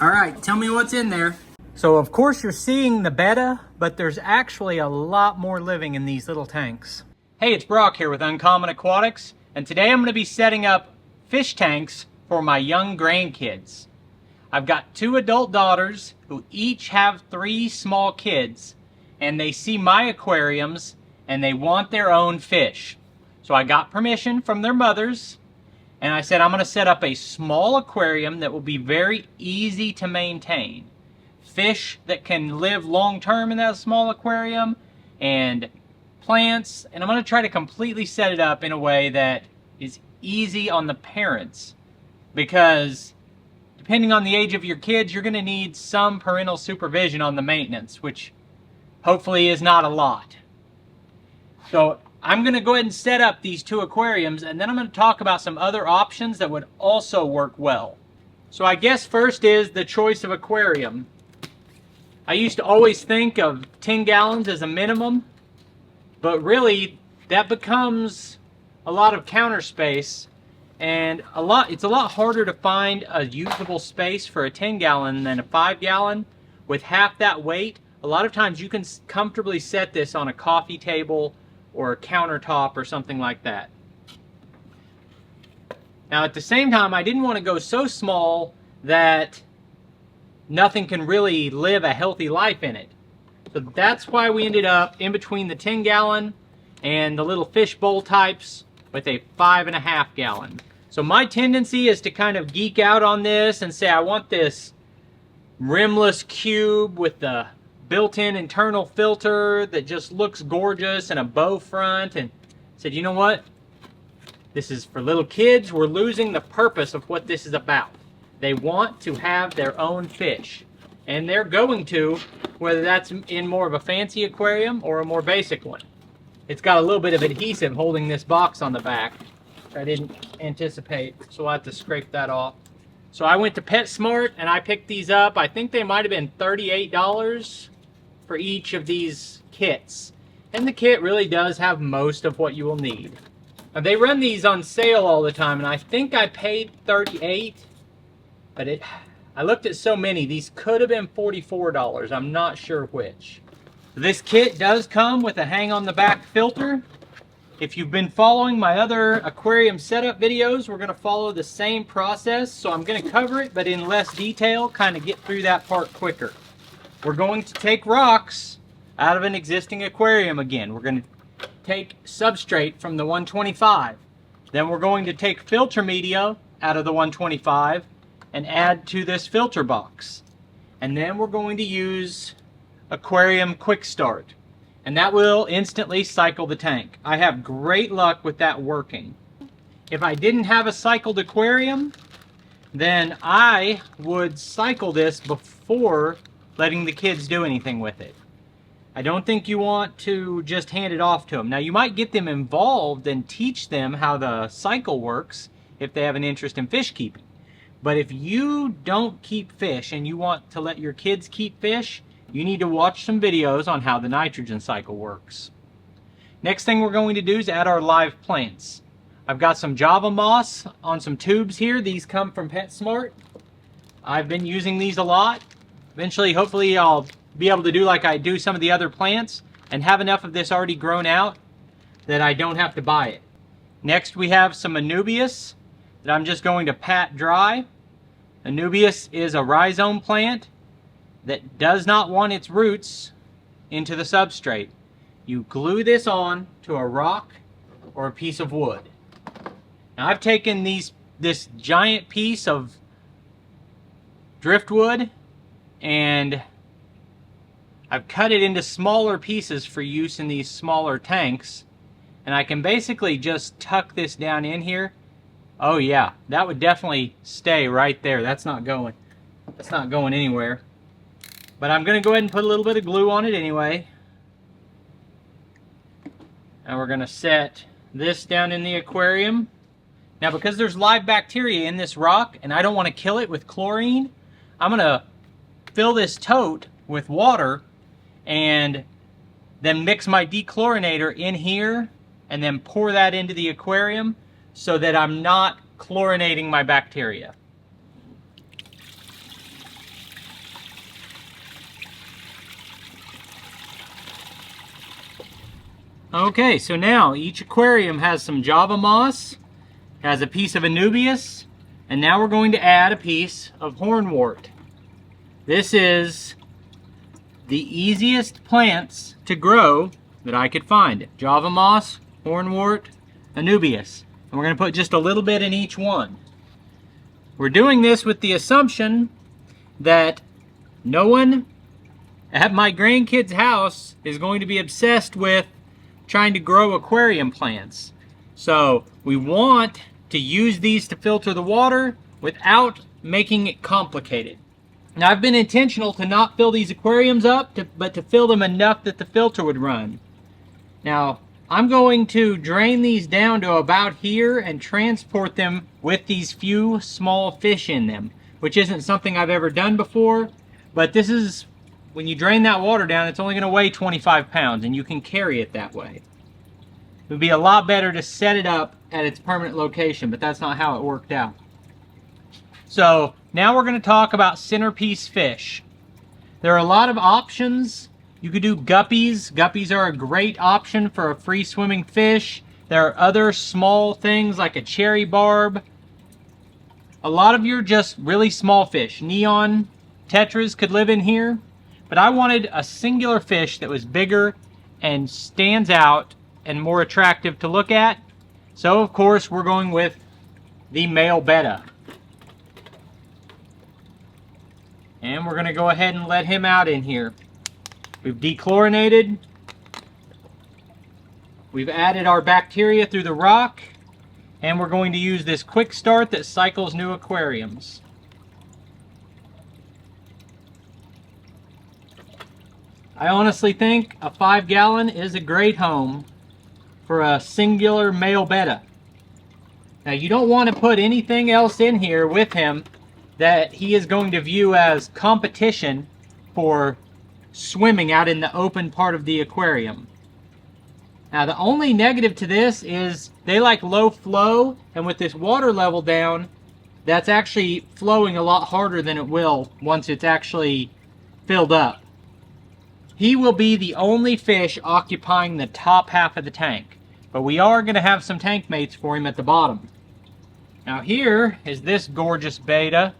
All right, tell me what's in there. So of course you're seeing the betta, but there's actually a lot more living in these little tanks. Hey, it's Brock here with Uncommon Aquatics, and today I'm going to be setting up fish tanks for my young grandkids. I've got 2 adult daughters who each have 3 small kids, and they see my aquariums and they want their own fish. So I got permission from their mothers, and I said I'm going to set up a small aquarium that will be very easy to maintain. Fish that can live long term in that small aquarium, and plants, and I'm going to try to completely set it up in a way that is easy on the parents, because depending on the age of your kids, you're going to need some parental supervision on the maintenance, which hopefully is not a lot. So I'm going to go ahead and set up these 2 aquariums, and then I'm going to talk about some other options that would also work well. So I guess first is the choice of aquarium. I used to always think of 10 gallons as a minimum, but really that becomes a lot of counter space, and it's a lot harder to find a usable space for a 10 gallon than a 5 gallon. With half that weight, a lot of times you can comfortably set this on a coffee table or a countertop or something like that. Now at the same time, I didn't want to go so small that nothing can really live a healthy life in it. So that's why we ended up in between the 10 gallon and the little fish bowl types with a 5.5 gallon. So my tendency is to kind of geek out on this and say I want this rimless cube with the built-in internal filter that just looks gorgeous and a bow front, and said, you know what? This is for little kids. We're losing the purpose of what this is about. They want to have their own fish, and they're going to, whether that's in more of a fancy aquarium or a more basic one. It's got a little bit of adhesive holding this box on the back, which I didn't anticipate, so I'll have to scrape that off. So I went to PetSmart and I picked these up. I think they might have been $38 for each of these kits, and the kit really does have most of what you will need. Now, they run these on sale all the time, and I think I paid $38, but I looked at so many, these could have been $44. I'm not sure which. This kit does come with a hang on the back filter. If you've been following my other aquarium setup videos, we're going to follow the same process, so I'm going to cover it but in less detail, kind of get through that part quicker. We're going to take rocks out of an existing aquarium again. We're going to take substrate from the 125. Then we're going to take filter media out of the 125 and add to this filter box. And then we're going to use Aquarium Quick Start, and that will instantly cycle the tank. I have great luck with that working. If I didn't have a cycled aquarium, then I would cycle this before letting the kids do anything with it. I don't think you want to just hand it off to them. Now, you might get them involved and teach them how the cycle works if they have an interest in fish keeping. But if you don't keep fish and you want to let your kids keep fish, you need to watch some videos on how the nitrogen cycle works. Next thing we're going to do is add our live plants. I've got some Java moss on some tubes here. These come from PetSmart. I've been using these a lot. Eventually, hopefully, I'll be able to do like I do some of the other plants and have enough of this already grown out that I don't have to buy it. Next, we have some Anubias that I'm just going to pat dry. Anubias is a rhizome plant that does not want its roots into the substrate. You glue this on to a rock or a piece of wood. Now, I've taken this giant piece of driftwood and I've cut it into smaller pieces for use in these smaller tanks, and I can basically just tuck this down in here. Oh yeah, that would definitely stay right there. That's not going anywhere. But I'm going to go ahead and put a little bit of glue on it anyway. And we're going to set this down in the aquarium. Now, because there's live bacteria in this rock and I don't want to kill it with chlorine, I'm going to fill this tote with water and then mix my dechlorinator in here and then pour that into the aquarium so that I'm not chlorinating my bacteria. Okay, so now each aquarium has some Java moss, has a piece of Anubias, and now we're going to add a piece of hornwort. This is the easiest plants to grow that I could find. Java moss, hornwort, Anubias. And we're going to put just a little bit in each one. We're doing this with the assumption that no one at my grandkids' house is going to be obsessed with trying to grow aquarium plants. So we want to use these to filter the water without making it complicated. Now I've been intentional to not fill these aquariums up, but to fill them enough that the filter would run. Now I'm going to drain these down to about here and transport them with these few small fish in them, which isn't something I've ever done before, but this is, when you drain that water down, it's only going to weigh 25 pounds and you can carry it that way. It would be a lot better to set it up at its permanent location, but that's not how it worked out. So now we're going to talk about centerpiece fish. There are a lot of options. You could do guppies. Guppies are a great option for a free swimming fish. There are other small things like a cherry barb. A lot of your just really small fish. Neon tetras could live in here. But I wanted a singular fish that was bigger and stands out and more attractive to look at. So of course we're going with the male betta. And we're going to go ahead and let him out in here. We've dechlorinated. We've added our bacteria through the rock. And we're going to use this quick start that cycles new aquariums. I honestly think a 5-gallon is a great home for a singular male betta. Now you don't want to put anything else in here with him that he is going to view as competition for swimming out in the open part of the aquarium. Now the only negative to this is they like low flow, and with this water level down, that's actually flowing a lot harder than it will once it's actually filled up. He will be the only fish occupying the top half of the tank, but we are going to have some tank mates for him at the bottom. Now here is this gorgeous betta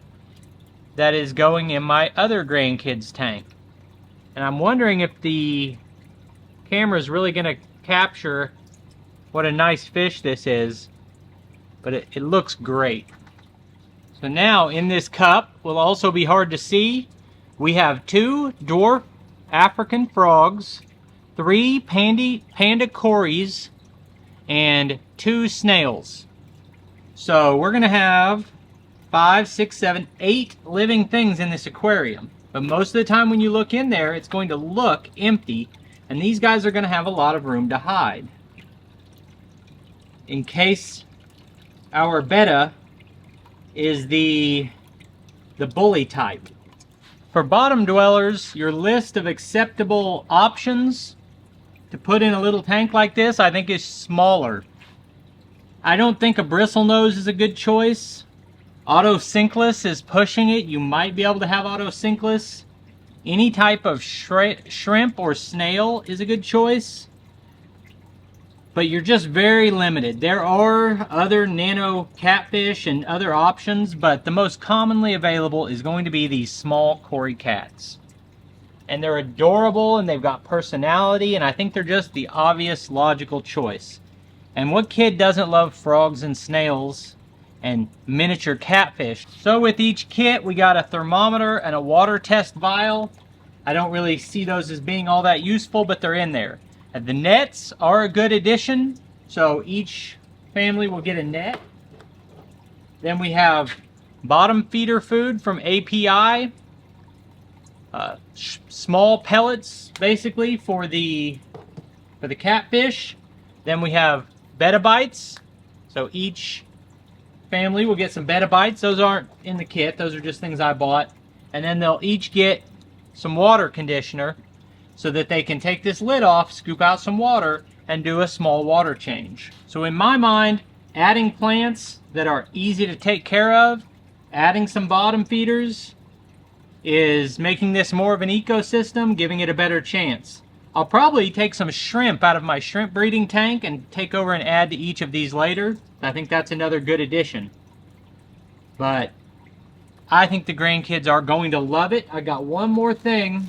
that is going in my other grandkids tank. And I'm wondering if the camera is really going to capture what a nice fish this is, but it looks great. So now in this cup, will also be hard to see, we have 2 dwarf African frogs, 3 panda cories, and 2 snails. So we're going to have 5, 6, 7, 8 living things in this aquarium. But most of the time when you look in there, it's going to look empty, and these guys are going to have a lot of room to hide. In case our betta is the bully type. For bottom dwellers, your list of acceptable options to put in a little tank like this, I think, is smaller. I don't think a bristlenose is a good choice. Autosynclus is pushing it. You might be able to have autosynclus. Any type of shrimp or snail is a good choice. But you're just very limited. There are other nano catfish and other options, but the most commonly available is going to be these small cory cats. And they're adorable and they've got personality, and I think they're just the obvious logical choice. And what kid doesn't love frogs and snails and miniature catfish? So with each kit we got a thermometer and a water test vial. I don't really see those as being all that useful, but they're in there. And the nets are a good addition, so each family will get a net. Then we have bottom feeder food from API, small pellets basically for the catfish. Then we have betta bites, so each family will get some betta bites. Those aren't in the kit, those are just things I bought. And then they'll each get some water conditioner, so that they can take this lid off, scoop out some water, and do a small water change. So in my mind, adding plants that are easy to take care of, adding some bottom feeders, is making this more of an ecosystem, giving it a better chance. I'll probably take some shrimp out of my shrimp breeding tank and take over and add to each of these later. I think that's another good addition. But I think the grandkids are going to love it. I got one more thing.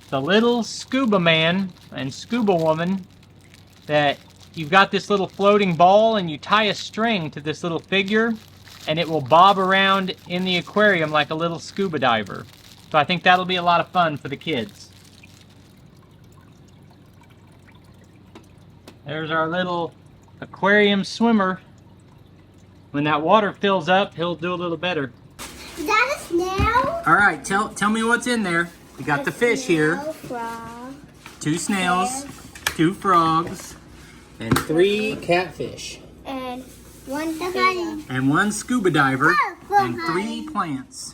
The little scuba man and scuba woman, that you've got this little floating ball and you tie a string to this little figure and it will bob around in the aquarium like a little scuba diver. So I think that'll be a lot of fun for the kids. There's our little aquarium swimmer. When that water fills up, he'll do a little better. Is that a snail? All right, tell me what's in there. We got the fish here. Frog. 2 snails, 2 frogs, and 3 catfish. And 1 scuba. And 1 scuba diver, and 3 plants.